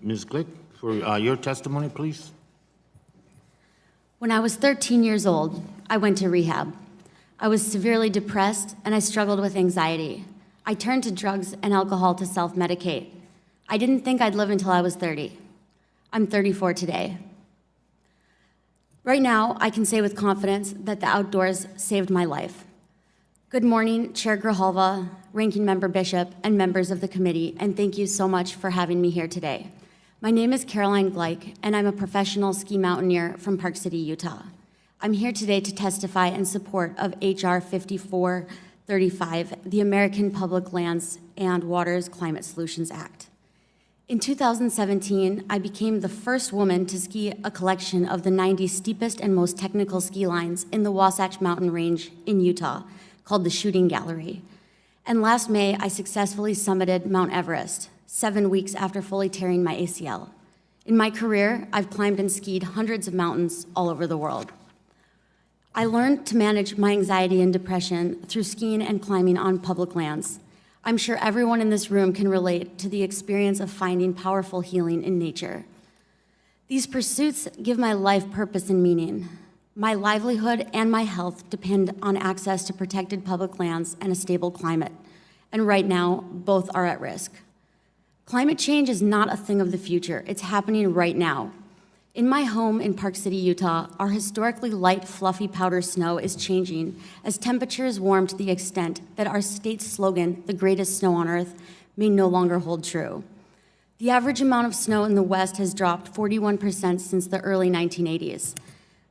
Ms. Gleich, for your testimony, please. When I was 13 years old, I went to rehab. I was severely depressed and I struggled with anxiety. I turned to drugs and alcohol to self-medicate. I didn't think I'd live until I was 30. I'm 34 today. Right now, I can say with confidence that the outdoors saved my life. Good morning, Chair Grijalva, Ranking Member Bishop, and members of the committee, and thank you so much for having me here today. My name is Gleich, and I'm a professional ski mountaineer from Park City, Utah. I'm here today to testify in support of H.R. 5435, the American Public Lands and Waters Climate Solutions Act. In 2017, I became the first woman to ski a collection of the 90 steepest and most technical ski lines in the Wasatch Mountain Range in Utah, called the Shooting Gallery. And last May, I successfully summited Mount Everest, 7 weeks after fully tearing my ACL. In my career, I've climbed and skied hundreds of mountains all over the world. I learned to manage my anxiety and depression through skiing and climbing on public lands. I'm sure everyone in this room can relate to the experience of finding powerful healing in nature. These pursuits give my life purpose and meaning. My livelihood and my health depend on access to protected public lands and a stable climate. And right now, both are at risk. Climate change is not a thing of the future. It's happening right now. In my home in Park City, Utah, our historically light, fluffy powder snow is changing as temperatures warm to the extent that our state's slogan, "the greatest snow on earth," may no longer hold true. The average amount of snow in the West has dropped 41% since the early 1980s.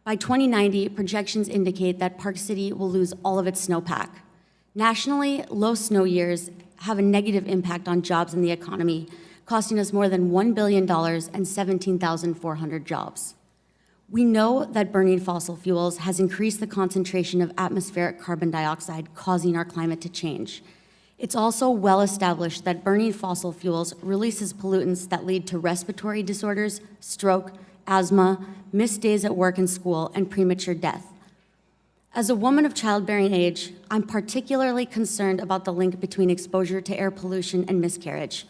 By 2090, projections indicate that Park City will lose all of its snowpack. Nationally, low snow years have a negative impact on jobs in the economy, costing us more than $1 billion and 17,400 jobs. We know that burning fossil fuels has increased the concentration of atmospheric carbon dioxide, causing our climate to change. It's also well established that burning fossil fuels releases pollutants that lead to respiratory disorders, stroke, asthma, missed days at work and school, and premature death. As a woman of childbearing age, I'm particularly concerned about the link between exposure to air pollution and miscarriage.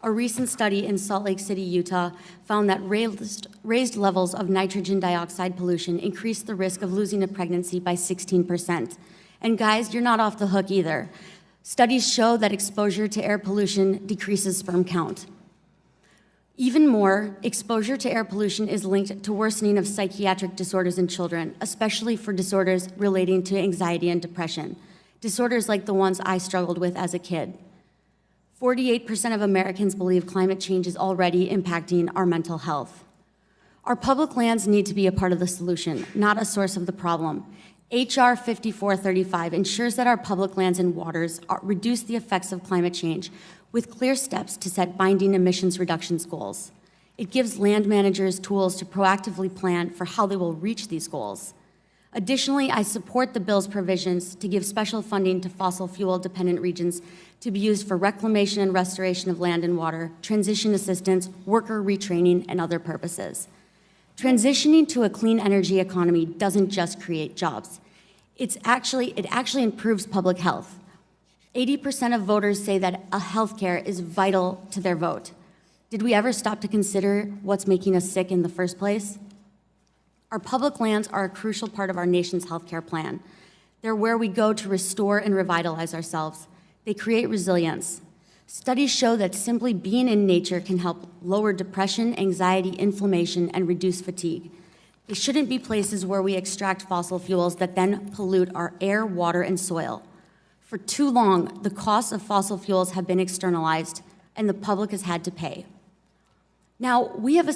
A recent study in Salt Lake City, Utah, found that raised levels of nitrogen dioxide pollution increase the risk of losing a pregnancy by 16%. And guys, you're not off the hook either. Studies show that exposure to air pollution decreases sperm count. Even more, exposure to air pollution is linked to worsening of psychiatric disorders in children, especially for disorders relating to anxiety and depression, disorders like the ones I struggled with as a kid. 48% of Americans believe climate change is already impacting our mental health. Our public lands need to be a part of the solution, not a source of the problem. H.R. 5435 ensures that our public lands and waters reduce the effects of climate change with clear steps to set binding emissions reductions goals. It gives land managers tools to proactively plan for how they will reach these goals. Additionally, I support the bill's provisions to give special funding to fossil fuel-dependent regions to be used for reclamation and restoration of land and water, transition assistance, worker retraining, and other purposes. Transitioning to a clean energy economy doesn't just create jobs. It actually improves public health. 80% of voters say that healthcare is vital to their vote. Did we ever stop to consider what's making us sick in the first place? Our public lands are a crucial part of our nation's healthcare plan. They're where we go to restore and revitalize ourselves. They create resilience. Studies show that simply being in nature can help lower depression, anxiety, inflammation, and reduce fatigue. They shouldn't be places where we extract fossil fuels that then pollute our air, water, and soil. For too long, the costs of fossil fuels have been externalized, and the public has had to pay. Now, we have a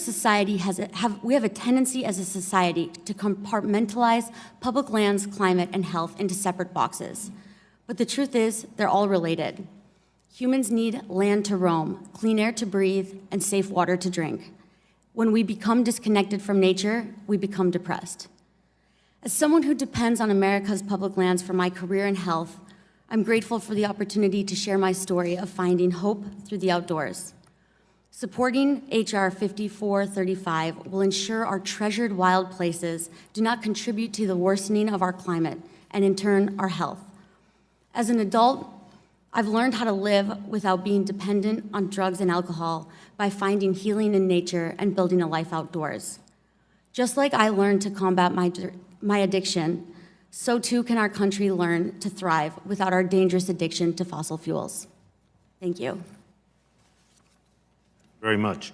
tendency as a society to compartmentalize public lands, climate, and health into separate boxes. But the truth is, they're all related. Humans need land to roam, clean air to breathe, and safe water to drink. When we become disconnected from nature, we become depressed. As someone who depends on America's public lands for my career and health, I'm grateful for the opportunity to share my story of finding hope through the outdoors. Supporting H.R. 5435 will ensure our treasured wild places do not contribute to the worsening of our climate and, in turn, our health. As an adult, I've learned how to live without being dependent on drugs and alcohol by finding healing in nature and building a life outdoors. Just like I learned to combat my addiction, so too can our country learn to thrive without our dangerous addiction to fossil fuels. Thank you. Very much.